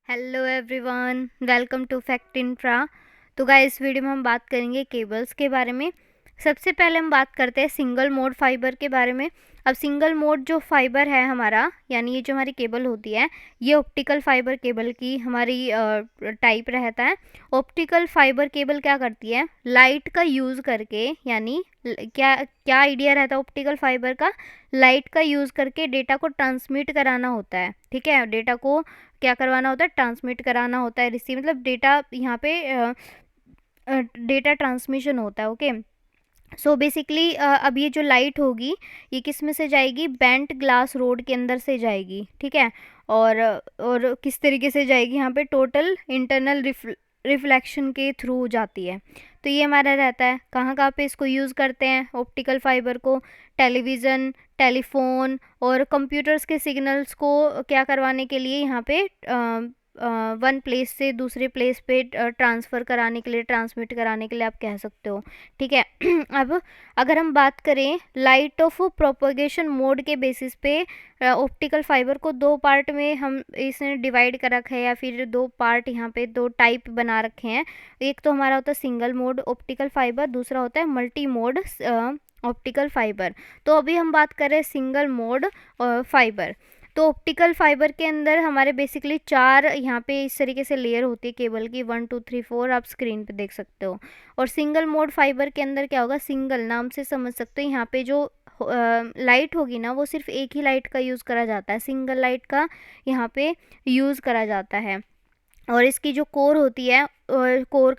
Hello everyone, welcome to Fact Infra. तो guys इस video में हम बात करेंगे केबल्स के बारे में। सबसे पहले हम बात करते हैं सिंगल मोड फाइबर के बारे में। अब सिंगल मोड जो फाइबर है हमारा, यानी ये जो हमारी केबल होती है, ये ऑप्टिकल फाइबर केबल की हमारी टाइप रहता है। ऑप्टिकल फाइबर केबल क्या करती है, लाइट का यूज़ करके, यानी क्या क्या आइडिया रहता है ऑप्टिकल फाइबर का, लाइट का यूज़ करके डेटा को ट्रांसमिट कराना होता है। ठीक है, डेटा को क्या करवाना होता है, ट्रांसमिट कराना होता है, रिसीव मतलब डेटा यहाँ पे डेटा ट्रांसमिशन होता है। ओके, सो बेसिकली अब ये जो लाइट होगी ये किस में से जाएगी, बेंट ग्लास रोड के अंदर से जाएगी। ठीक है, और किस तरीके से जाएगी, यहाँ पे टोटल इंटरनल रिफ्लेक्शन के थ्रू जाती है। तो ये हमारा रहता है। कहाँ कहाँ पे इसको यूज़ करते हैं ऑप्टिकल फाइबर को, टेलीविज़न, टेलीफोन और कंप्यूटर्स के सिग्नल्स को क्या करवाने के लिए, यहाँ पे वन प्लेस से दूसरे प्लेस पे ट्रांसफ़र कराने के लिए, ट्रांसमिट कराने के लिए आप कह सकते हो। ठीक है अब अगर हम बात करें लाइट ऑफ प्रोपोगेशन मोड के बेसिस पे, ऑप्टिकल फाइबर को दो पार्ट में हम इसने डिवाइड कर रखा है, या फिर दो पार्ट यहाँ पे दो टाइप बना रखे हैं। एक तो हमारा होता है सिंगल मोड ऑप्टिकल फाइबर, दूसरा होता है मल्टी मोड ऑप्टिकल फाइबर। तो अभी हम बात कर रहे हैं सिंगल मोड फाइबर। तो ऑप्टिकल फाइबर के अंदर हमारे बेसिकली चार यहाँ पे इस तरीके से लेयर होती है केबल की, 1 2 3 4 आप स्क्रीन पे देख सकते हो। और सिंगल मोड फाइबर के अंदर क्या होगा, सिंगल नाम से समझ सकते हो, यहाँ पे जो लाइट होगी ना वो सिर्फ एक ही लाइट का यूज़ करा जाता है, सिंगल लाइट का यहाँ पे यूज़ करा जाता है। और इसकी जो कोर होती है, कोर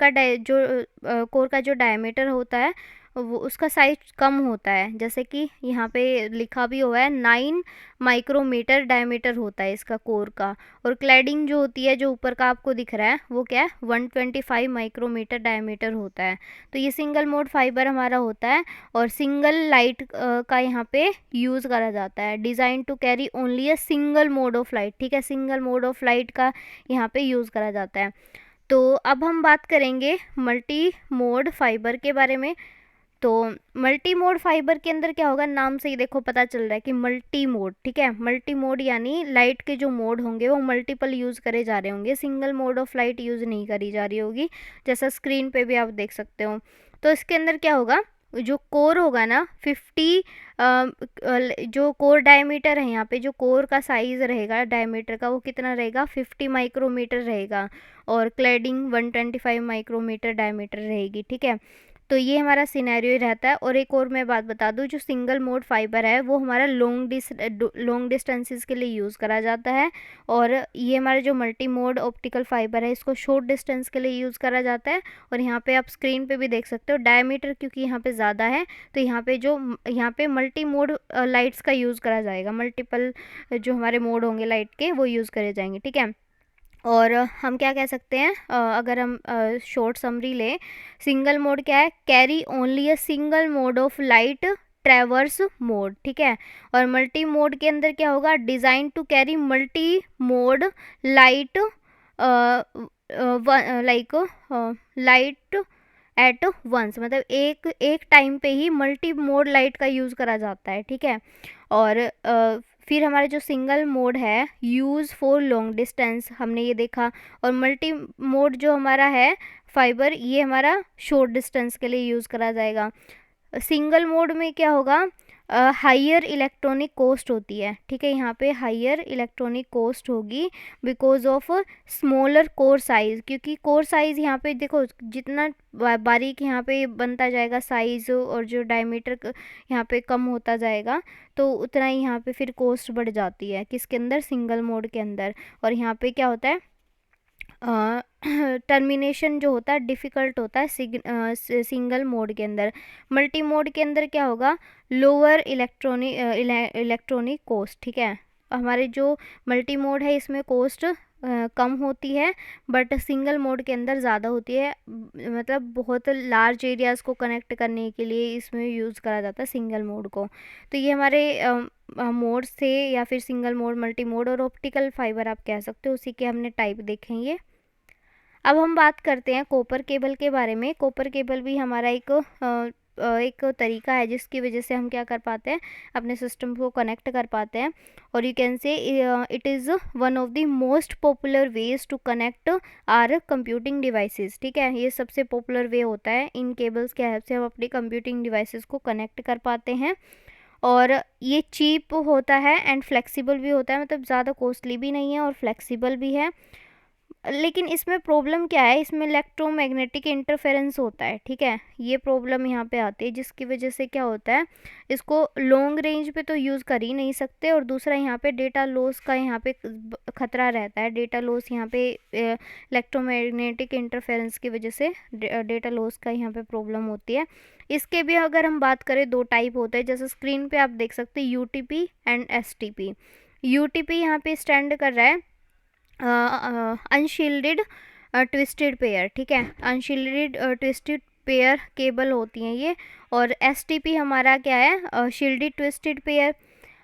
का जो डायमीटर होता है वो उसका साइज कम होता है, जैसे कि यहाँ पे लिखा भी हुआ है 9 माइक्रोमीटर डायमीटर होता है इसका कोर का। और क्लैडिंग जो होती है, जो ऊपर का आपको दिख रहा है, वो क्या है, 125 माइक्रोमीटर डायमीटर होता है। तो ये सिंगल मोड फाइबर हमारा होता है और सिंगल लाइट का यहाँ पे यूज़ करा जाता है। Design to carry only a single mode of light. ठीक है, सिंगल मोड ऑफ लाइट का यहाँ पे यूज़ करा जाता है। तो अब हम बात करेंगे मल्टी मोड फाइबर के बारे में। तो मल्टी मोड फाइबर के अंदर क्या होगा, नाम से ही देखो पता चल रहा है कि मल्टी मोड। ठीक है, मल्टी मोड यानी लाइट के जो मोड होंगे वो मल्टीपल यूज़ करे जा रहे होंगे, single mode of light use नहीं करी जा रही होगी, जैसा स्क्रीन पे भी आप देख सकते हो। तो इसके अंदर क्या होगा, जो कोर होगा ना 50 जो कोर डायमीटर है, यहाँ पे जो कोर का साइज़ रहेगा डायमीटर का, वो कितना रहेगा, 50 माइक्रोमीटर रहेगा। और क्लैडिंग 125 माइक्रोमीटर डायमीटर रहेगी। ठीक है, तो ये हमारा सिनेरियो रहता है। और एक और मैं बात बता दूं, जो सिंगल मोड फाइबर है वो हमारा लॉन्ग डिस्टेंसेस के लिए यूज़ करा जाता है। और ये हमारा जो मल्टी मोड ऑप्टिकल फाइबर है इसको शॉर्ट डिस्टेंस के लिए यूज़ करा जाता है। और यहाँ पे आप स्क्रीन पे भी देख सकते हो डायमीटर क्योंकि यहाँ पे ज़्यादा है, तो यहाँ पे मल्टी मोड लाइट्स का यूज़ करा जाएगा, मल्टीपल जो हमारे मोड होंगे लाइट के वो यूज़ करे जाएंगे। ठीक है, और हम क्या कह सकते हैं, अगर हम शॉर्ट समरी लें, सिंगल मोड क्या है, carry only a single mode of light traverse mode. ठीक है, और मल्टी मोड के अंदर क्या होगा, design to carry multi mode light like light at once, मतलब एक एक टाइम पे ही मल्टी मोड लाइट का यूज़ करा जाता है। ठीक है, और फिर हमारा जो सिंगल मोड है, यूज़ फॉर लॉन्ग डिस्टेंस, हमने ये देखा। और मल्टी मोड जो हमारा है फाइबर, ये हमारा शॉर्ट डिस्टेंस के लिए यूज़ करा जाएगा। सिंगल मोड में क्या होगा, हाइयर इलेक्ट्रॉनिक कॉस्ट होती है। ठीक है, यहाँ पे हाइयर इलेक्ट्रॉनिक कॉस्ट होगी because of smaller core size, क्योंकि कोर साइज़ यहाँ पे देखो जितना बारीक यहाँ पे बनता जाएगा साइज़, और जो डायमीटर यहाँ पे कम होता जाएगा, तो उतना ही यहाँ पे फिर कॉस्ट बढ़ जाती है, किसके अंदर, सिंगल मोड के अंदर। और यहाँ पे क्या होता है, टर्मिनेशन जो होता है डिफ़िकल्ट होता है सिंगल मोड के अंदर। मल्टी मोड के अंदर क्या होगा, लोअर इलेक्ट्रॉनिक कॉस्ट। ठीक है, हमारे जो मल्टी मोड है इसमें कॉस्ट कम होती है, बट सिंगल मोड के अंदर ज़्यादा होती है, मतलब बहुत लार्ज एरियाज़ को कनेक्ट करने के लिए इसमें यूज़ करा जाता है सिंगल मोड को। तो ये हमारे मोड से, या फिर सिंगल मोड, मल्टी मोड और ऑप्टिकल फाइबर आप कह सकते हो, उसी के हमने टाइप देखेंगे। अब हम बात करते हैं कॉपर केबल के बारे में। कॉपर केबल भी हमारा एक एक तरीका है जिसकी वजह से हम क्या कर पाते हैं, अपने सिस्टम को कनेक्ट कर पाते हैं। और you can say it is one of the most popular ways to connect our computing devices. ठीक है, ये सबसे पॉपुलर वे होता है, इन केबल्स के हेल्प से हम अपनी कंप्यूटिंग डिवाइसेस को कनेक्ट कर पाते हैं। और ये चीप होता है एंड फ्लेक्सिबल भी होता है, मतलब ज़्यादा कॉस्टली भी नहीं है और फ्लेक्सिबल भी है। लेकिन इसमें प्रॉब्लम क्या है, इसमें इलेक्ट्रोमैग्नेटिक इंटरफेरेंस होता है। ठीक है, ये प्रॉब्लम यहाँ पे आती है, जिसकी वजह से क्या होता है, इसको लॉन्ग रेंज पे तो यूज़ कर ही नहीं सकते। और दूसरा यहाँ पे डेटा लॉस का यहाँ पे खतरा रहता है। डेटा लॉस यहाँ पे इलेक्ट्रोमैग्नेटिक इंटरफेरेंस की वजह से डेटा लॉस का यहाँ पे प्रॉब्लम होती है। इसके भी अगर हम बात करें, दो टाइप होते हैं, जैसे स्क्रीन पे आप देख सकते हैं UTP एंड STP। UTP यहाँ पे स्टैंड कर रहा है अनशील्डेड ट्विस्टेड पेयर। ठीक है, अनशील्डेड ट्विस्टेड पेयर केबल होती हैं ये। और STP हमारा क्या है, शील्डेड ट्विस्टेड पेयर।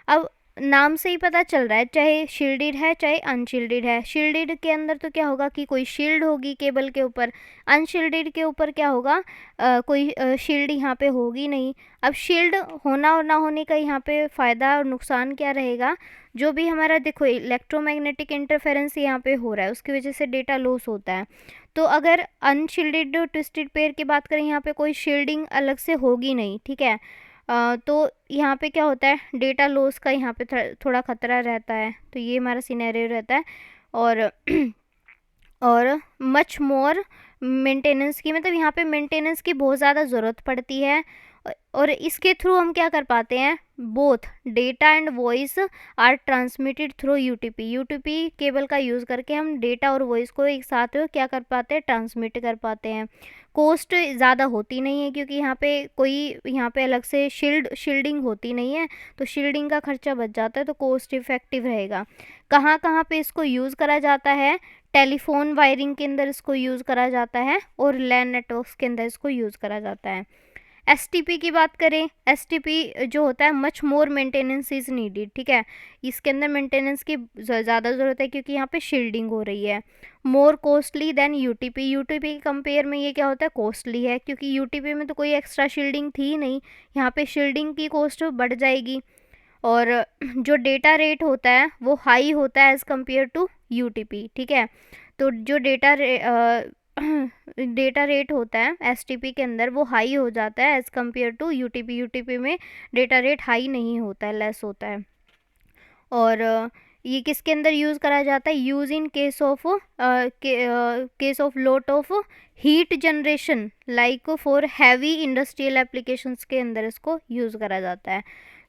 अब नाम से ही पता चल रहा है, चाहे शील्डेड है चाहे अनशील्डेड है। शील्डेड के अंदर तो क्या होगा कि कोई शील्ड होगी केबल के ऊपर, अनशील्डेड के ऊपर क्या होगा, कोई शील्ड यहाँ पे होगी नहीं। अब शील्ड होना और ना होने का यहाँ पे फ़ायदा और नुकसान क्या रहेगा, जो भी हमारा देखो इलेक्ट्रोमैग्नेटिक इंटरफेरेंस यहाँ पे हो रहा है, उसकी वजह से डेटा लॉस होता है। तो अगर अनशील्डेड ट्विस्टेड पेयर की बात करें, यहाँ पे कोई शील्डिंग अलग से होगी नहीं। ठीक है, तो यहाँ पे क्या होता है, डेटा लॉस का यहाँ पे थोड़ा खतरा रहता है। तो ये हमारा सिनेरियो रहता है। और और मच मोर मेंटेनेंस की, मतलब यहाँ पे मेंटेनेंस की बहुत ज़्यादा ज़रूरत पड़ती है। और इसके थ्रू हम क्या कर पाते हैं, both data and voice are transmitted through UTP cable का यूज़ करके हम डेटा और वॉइस को एक साथ क्या कर पाते हैं, ट्रांसमिट कर पाते हैं। कॉस्ट ज़्यादा होती नहीं है, क्योंकि यहाँ पे कोई यहाँ पे अलग से शील्डिंग होती नहीं है, तो शील्डिंग का खर्चा बच जाता है, तो कॉस्ट इफेक्टिव रहेगा। कहाँ कहाँ पे इसको यूज़ करा जाता है, टेलीफोन वायरिंग के अंदर इसको यूज़ करा जाता है, और लैन नेटवर्क्स के अंदर इसको यूज़ करा जाता है। STP की बात करें, STP जो होता है much more maintenance is needed. ठीक है, इसके अंदर मेंटेनेंस की ज़्यादा ज़रूरत है, क्योंकि यहाँ पे शील्डिंग हो रही है। मोर कॉस्टली देन UTP के कंपेयर में ये क्या होता है, कॉस्टली है, क्योंकि UTP में तो कोई एक्स्ट्रा शील्डिंग थी ही नहीं, यहाँ पे शील्डिंग की कॉस्ट बढ़ जाएगी। और जो डेटा रेट होता है वो हाई होता है एज़ कम्पेयर टू UTP। ठीक है, तो जो डेटा रेट होता है STP के अंदर वो हाई हो जाता है एज़ कम्पेयर टू UTP में डेटा रेट हाई नहीं होता है, लेस होता है। और ये किसके अंदर यूज़ करा जाता है, use in case of lot of heat generation like for heavy industrial applications के अंदर इसको यूज़ करा जाता है।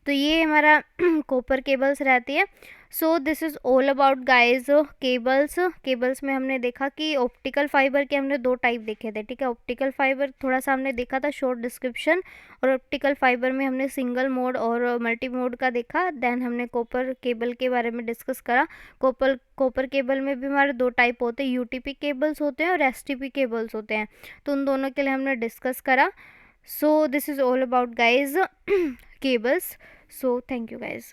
तो ये हमारा कॉपर केबल्स रहती है। So this is all about guys cables में हमने देखा कि ऑप्टिकल फाइबर के हमने दो टाइप देखे थे। ठीक है, ऑप्टिकल फाइबर थोड़ा सा हमने देखा था शॉर्ट डिस्क्रिप्शन, और ऑप्टिकल फाइबर में हमने सिंगल मोड और मल्टी मोड का देखा। देन हमने कॉपर केबल के बारे में डिस्कस करा। कॉपर केबल में भी हमारे दो टाइप होते हैं, UTP केबल्स होते हैं और STP केबल्स होते हैं, तो उन दोनों के लिए हमने डिस्कस करा। So this is all about guys cables. So thank you guys.